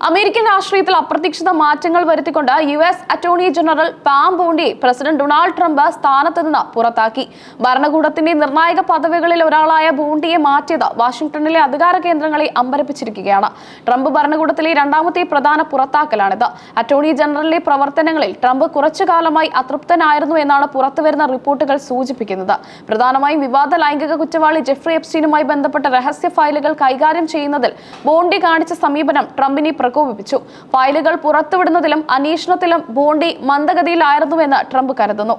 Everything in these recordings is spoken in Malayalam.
അമേരിക്കൻ രാഷ്ട്രീയത്തിൽ അപ്രതീക്ഷിത മാറ്റങ്ങൾ വരുത്തിക്കൊണ്ട് US അറ്റോർണി ജനറൽ പാം ബോണ്ടിയെ പ്രസിഡന്റ് ഡൊണാൾഡ് ട്രംപ് സ്ഥാനത്ത് നിന്ന് പുറത്താക്കി. ഭരണകൂടത്തിന്റെ നിർണായക പദവികളിൽ ഒരാളായ ബോണ്ടിയെ മാറ്റിയത് വാഷിംഗ്ടണിലെ അധികാര കേന്ദ്രങ്ങളെ അമ്പരപ്പിച്ചിരിക്കുകയാണ്. ട്രംപ് ഭരണകൂടത്തിലെ രണ്ടാമത്തെ പ്രധാന പുറത്താക്കലാണിത്. അറ്റോർണി ജനറലിന്റെ പ്രവർത്തനങ്ങളിൽ ട്രംപ് കുറച്ചുകാലമായി അതൃപ്തനായിരുന്നു എന്നാണ് പുറത്തുവരുന്ന റിപ്പോർട്ടുകൾ സൂചിപ്പിക്കുന്നത്. പ്രധാനമായും വിവാദ ലൈംഗിക കുറ്റവാളി ജെഫ്രി എപ്സ്റ്റീനുമായി ബന്ധപ്പെട്ട രഹസ്യ ഫയലുകൾ കൈകാര്യം ചെയ്യുന്നതിൽ ബോണ്ടി കാണിച്ച സമീപനം ട്രംപിനെ പ്രകോപിപ്പിച്ചു. ഫയലുകൾ പുറത്തുവിടുന്നതിലും അന്വേഷണത്തിലും ബോണ്ടി മന്ദഗതിയിലായിരുന്നുവെന്ന് ട്രംപ് കരുതുന്നു.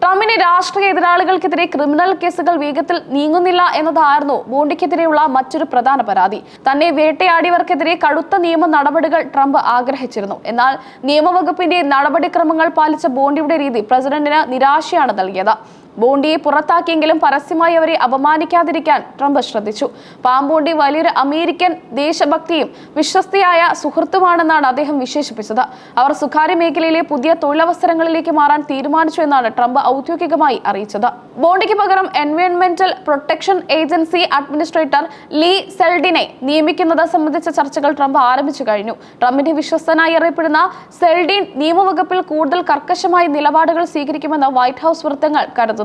ട്രംപിന്റെ രാഷ്ട്രീയ എതിരാളികൾക്കെതിരെ ക്രിമിനൽ കേസുകൾ വേഗത്തിൽ നീങ്ങുന്നില്ല എന്നതായിരുന്നു ബോണ്ടിക്കെതിരെയുള്ള മറ്റൊരു പ്രധാന പരാതി. തന്നെ വേട്ടയാടിയവർക്കെതിരെ കടുത്ത നിയമ നടപടികൾ ട്രംപ് ആഗ്രഹിച്ചിരുന്നു. എന്നാൽ നിയമവകുപ്പിന്റെ നടപടിക്രമങ്ങൾ പാലിച്ച ബോണ്ടിയുടെ രീതി പ്രസിഡന്റിന് നിരാശയാണ് നൽകിയത്. ബോണ്ടിയെ പുറത്താക്കിയെങ്കിലും പരസ്യമായി അവരെ അപമാനിക്കാതിരിക്കാൻ ട്രംപ് ശ്രദ്ധിച്ചു. പാം ബോണ്ടി വലിയൊരു അമേരിക്കൻ ദേശഭക്തിയും വിശ്വസ്തയായ സുഹൃത്തുമാണെന്നാണ് അദ്ദേഹം വിശേഷിപ്പിച്ചത്. അവർ സ്വകാര്യ മേഖലയിലെ പുതിയ തൊഴിലവസരങ്ങളിലേക്ക് മാറാൻ തീരുമാനിച്ചു എന്നാണ് ട്രംപ് ഔദ്യോഗികമായി അറിയിച്ചത്. ബോണ്ടിക്ക് പകരം എൻവയോൺമെന്റൽ പ്രൊട്ടക്ഷൻ ഏജൻസി അഡ്മിനിസ്ട്രേറ്റർ ലീ സെൽഡിനെ നിയമിക്കുന്നത് സംബന്ധിച്ച ചർച്ചകൾ ട്രംപ് ആരംഭിച്ചു കഴിഞ്ഞു. ട്രംപിന്റെ വിശ്വസ്തനായി അറിയപ്പെടുന്ന സെൽഡിൻ നിയമവകുപ്പിൽ കൂടുതൽ കർക്കശമായ നിലപാടുകൾ സ്വീകരിക്കുമെന്ന് വൈറ്റ് ഹൌസ് വൃത്തങ്ങൾ കരുതുന്നു.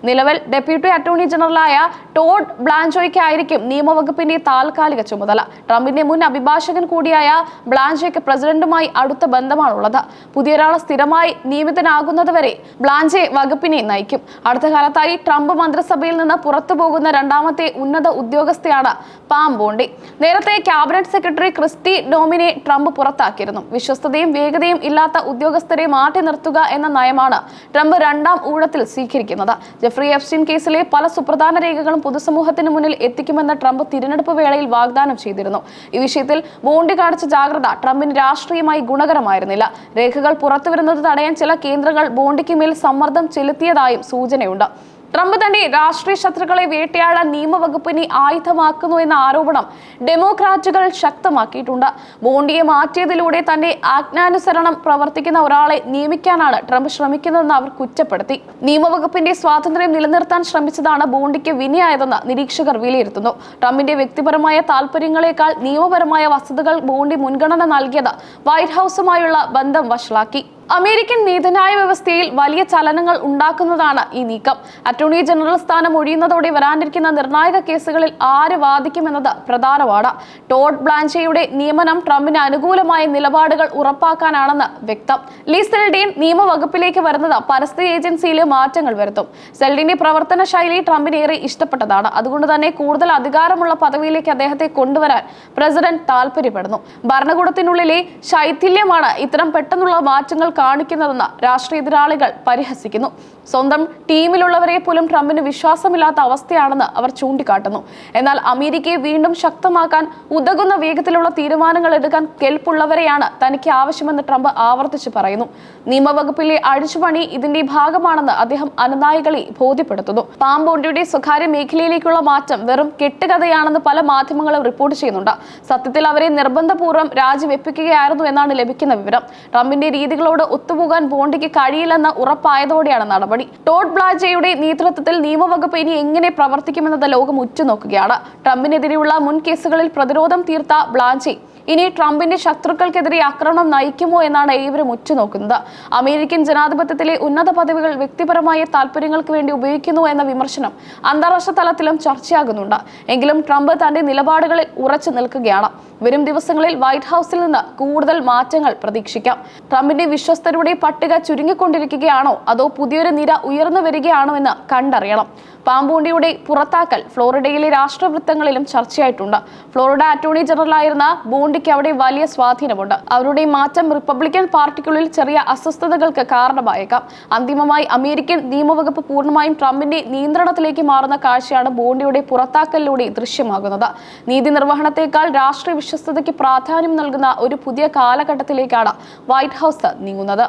നിലവിൽ ഡെപ്യൂട്ടി അറ്റോർണി ജനറലായ ടോഡ് ബ്ലാഞ്ചോയ്ക്കായിരിക്കും നിയമവകുപ്പിന്റെ താൽക്കാലിക ചുമതല. ട്രംപിന്റെ മുൻ അഭിഭാഷകൻ കൂടിയായ ബ്ലാഞ്ചോയ്ക്ക് പ്രസിഡന്റുമായി അടുത്ത ബന്ധമാണുള്ളത്. പുതിയൊരാൾ സ്ഥിരമായി നിയമിതനാകുന്നതുവരെ ബ്ലാഞ്ചെ വകുപ്പിനെ നയിക്കും. അടുത്ത കാലത്തായി ട്രംപ് മന്ത്രിസഭയിൽ നിന്ന് പുറത്തുപോകുന്ന രണ്ടാമത്തെ ഉന്നത ഉദ്യോഗസ്ഥയാണ് പാം ബോണ്ടി. നേരത്തെ ക്യാബിനറ്റ് സെക്രട്ടറി ക്രിസ്റ്റി നോമിനെ ട്രംപ് പുറത്താക്കിയിരുന്നു. വിശ്വസ്തതയും വേഗതയും ഇല്ലാത്ത ഉദ്യോഗസ്ഥരെ മാറ്റി നിർത്തുക എന്ന നയമാണ് ട്രംപ് രണ്ടാം ഊഴത്തിൽ സ്വീകരിക്കുന്നത്. ജെഫ്രി എപ്സ്റ്റീൻ കേസിലെ പല സുപ്രധാന രേഖകളും പൊതുസമൂഹത്തിന് മുന്നിൽ എത്തിക്കുമെന്ന് ട്രംപ് തിരഞ്ഞെടുപ്പ് വേളയിൽ വാഗ്ദാനം ചെയ്തിരുന്നു. ഈ വിഷയത്തിൽ ബോണ്ടി കാണിച്ച ജാഗ്രത ട്രംപിന് രാഷ്ട്രീയമായി ഗുണകരമായിരുന്നില്ല. രേഖകൾ പുറത്തുവരുന്നത് തടയാൻ ചില കേന്ദ്രങ്ങൾ ബോണ്ടിക്ക് മേൽ സമ്മർദ്ദം ചെലുത്തിയതായും സൂചനയുണ്ട്. ട്രംപ് തന്റെ രാഷ്ട്രീയ ശത്രുക്കളെ വേട്ടയാടാൻ നിയമവകുപ്പിനെ ആയുധമാക്കുന്നു എന്ന ആരോപണം ഡെമോക്രാറ്റുകൾ ശക്തമാക്കിയിട്ടുണ്ട്. ബോണ്ടിയെ മാറ്റിയതിലൂടെ തന്റെ ആജ്ഞാനുസരണം പ്രവർത്തിക്കുന്ന ഒരാളെ നിയമിക്കാനാണ് ട്രംപ് ശ്രമിക്കുന്നതെന്ന് അവർ കുറ്റപ്പെടുത്തി. നിയമവകുപ്പിന്റെ സ്വാതന്ത്ര്യം നിലനിർത്താൻ ശ്രമിച്ചതാണ് ബോണ്ടിക്ക് വിനയായതെന്ന് നിരീക്ഷകർ വിലയിരുത്തുന്നു. ട്രംപിന്റെ വ്യക്തിപരമായ താൽപര്യങ്ങളെക്കാൾ നിയമപരമായ വസ്തുതകൾ ബോണ്ടി മുൻഗണന നൽകിയത് വൈറ്റ് ഹൌസുമായുള്ള ബന്ധം വഷളാക്കി. അമേരിക്കൻ നീതിന്യായ വ്യവസ്ഥയിൽ വലിയ ചലനങ്ങൾ ഉണ്ടാക്കുന്നതാണ് ഈ നീക്കം. അറ്റോർണി ജനറൽ സ്ഥാനം ഒഴിയുന്നതോടെ വരാനിരിക്കുന്ന നിർണായക കേസുകളിൽ ആര് വാദിക്കുമെന്നത് പ്രധാനമാണ്. ടോഡ് ബ്ലാഞ്ചയുടെ നിയമനം ട്രംപിന് അനുകൂലമായ നിലപാടുകൾ ഉറപ്പാക്കാനാണെന്ന് വ്യക്തം. ലീ സെൽഡിൻ നിയമവകുപ്പിലേക്ക് വരുന്നത് പരിസ്ഥിതി ഏജൻസിയിലെ മാറ്റങ്ങൾ വരുത്തും. സെൽഡിന്റെ പ്രവർത്തന ശൈലി ട്രംപിന് ഏറെ ഇഷ്ടപ്പെട്ടതാണ്. അതുകൊണ്ട് തന്നെ കൂടുതൽ അധികാരമുള്ള പദവിയിലേക്ക് അദ്ദേഹത്തെ കൊണ്ടുവരാൻ പ്രസിഡന്റ് താൽപര്യപ്പെടുന്നു. ഭരണകൂടത്തിനുള്ളിലെ ശൈഥില്യമാണ് ഇത്തരം പെട്ടെന്നുള്ള മാറ്റങ്ങൾ കാണിക്കുന്നതെന്ന് രാഷ്ട്രീയ എതിരാളികൾ പരിഹസിക്കുന്നു. സ്വന്തം ടീമിലുള്ളവരെ പോലും ട്രംപിന് വിശ്വാസമില്ലാത്ത അവസ്ഥയാണെന്ന് അവർ ചൂണ്ടിക്കാട്ടുന്നു. എന്നാൽ അമേരിക്കയെ വീണ്ടും ശക്തമാക്കാൻ ഉതകുന്ന വേഗത്തിലുള്ള തീരുമാനങ്ങൾ എടുക്കാൻ കെൽപ്പുള്ളവരെയാണ് തനിക്ക് ആവശ്യമെന്ന് ട്രംപ് ആവർത്തിച്ചു പറയുന്നു. നിയമവകുപ്പിലെ അഴിച്ചുപണി ഇതിന്റെ ഭാഗമാണെന്ന് അദ്ദേഹം അനുനായികളെ ബോധ്യപ്പെടുത്തുന്നു. പാം ബോണ്ടിയുടെ സ്വകാര്യ മേഖലയിലേക്കുള്ള മാറ്റം വെറും കെട്ടുകഥയാണെന്ന് പല മാധ്യമങ്ങളും റിപ്പോർട്ട് ചെയ്യുന്നുണ്ട്. സത്യത്തിൽ അവരെ നിർബന്ധപൂർവ്വം രാജിവെപ്പിക്കുകയായിരുന്നു എന്നാണ് ലഭിക്കുന്ന വിവരം. ട്രംപിന്റെ രീതികളോട് ഒത്തുപോകാൻ ബോണ്ടിക്ക് കഴിയില്ലെന്ന് ഉറപ്പായതോടെയാണ് നടപടി. ടോഡ് ബ്ലാഞ്ചയുടെ നേതൃത്വത്തിൽ നിയമവകുപ്പ് ഇനി എങ്ങനെ പ്രവർത്തിക്കുമെന്നത് ലോകം ഉറ്റുനോക്കുകയാണ്. ട്രംപിനെതിരെയുള്ള മുൻ കേസുകളിൽ പ്രതിരോധം തീർത്ത ബ്ലാഞ്ചെ ഇനി ട്രംപിന്റെ ശത്രുക്കൾക്കെതിരെ ആക്രമണം നയിക്കുമോ എന്നാണ് ഏവരും ഉറ്റുനോക്കുന്നത്. അമേരിക്കൻ ജനാധിപത്യത്തിലെ ഉന്നത പദവികൾ വ്യക്തിപരമായ താല്പര്യങ്ങൾക്ക് വേണ്ടി ഉപയോഗിക്കുന്നു എന്ന വിമർശനം അന്താരാഷ്ട്ര തലത്തിലും ചർച്ചയാകുന്നുണ്ട്. എങ്കിലും ട്രംപ് തന്റെ നിലപാടുകളിൽ ഉറച്ചു നിൽക്കുകയാണ്. വരും ദിവസങ്ങളിൽ വൈറ്റ് ഹൌസിൽ നിന്ന് കൂടുതൽ മാറ്റങ്ങൾ പ്രതീക്ഷിക്കാം. ട്രംപിന്റെ വിശ്വസ്തരുടെ പട്ടിക ചുരുങ്ങിക്കൊണ്ടിരിക്കുകയാണോ അതോ പുതിയൊരു നിര ഉയർന്നു വരികയാണോ എന്ന് കണ്ടറിയണം. പാം ബോണ്ടിയുടെ പുറത്താക്കൽ ഫ്ലോറിഡയിലെ രാഷ്ട്രവൃത്തങ്ങളിലും ചർച്ചയായിട്ടുണ്ട്. ഫ്ലോറിഡ അറ്റോർണി ജനറലായിരുന്ന ബോണ്ടിക്ക് അവിടെ വലിയ സ്വാധീനമുണ്ട്. അവരുടെ മാറ്റം റിപ്പബ്ലിക്കൻ പാർട്ടിക്കുള്ളിൽ ചെറിയ അസ്വസ്ഥതകൾക്ക് കാരണമായേക്കാം. അന്തിമമായി അമേരിക്കൻ നിയമവകുപ്പ് പൂർണ്ണമായും ട്രംപിന്റെ നിയന്ത്രണത്തിലേക്ക് മാറുന്ന കാഴ്ചയാണ് ബോണ്ടിയുടെ പുറത്താക്കലിലൂടെ ദൃശ്യമാകുന്നത്. നീതി നിർവഹണത്തെക്കാൾ രാഷ്ട്രീയ വിശ്വസ്തതയ്ക്ക് പ്രാധാന്യം നൽകുന്ന ഒരു പുതിയ കാലഘട്ടത്തിലേക്കാണ് വൈറ്റ് ഹൌസ് നീങ്ങുന്നത്.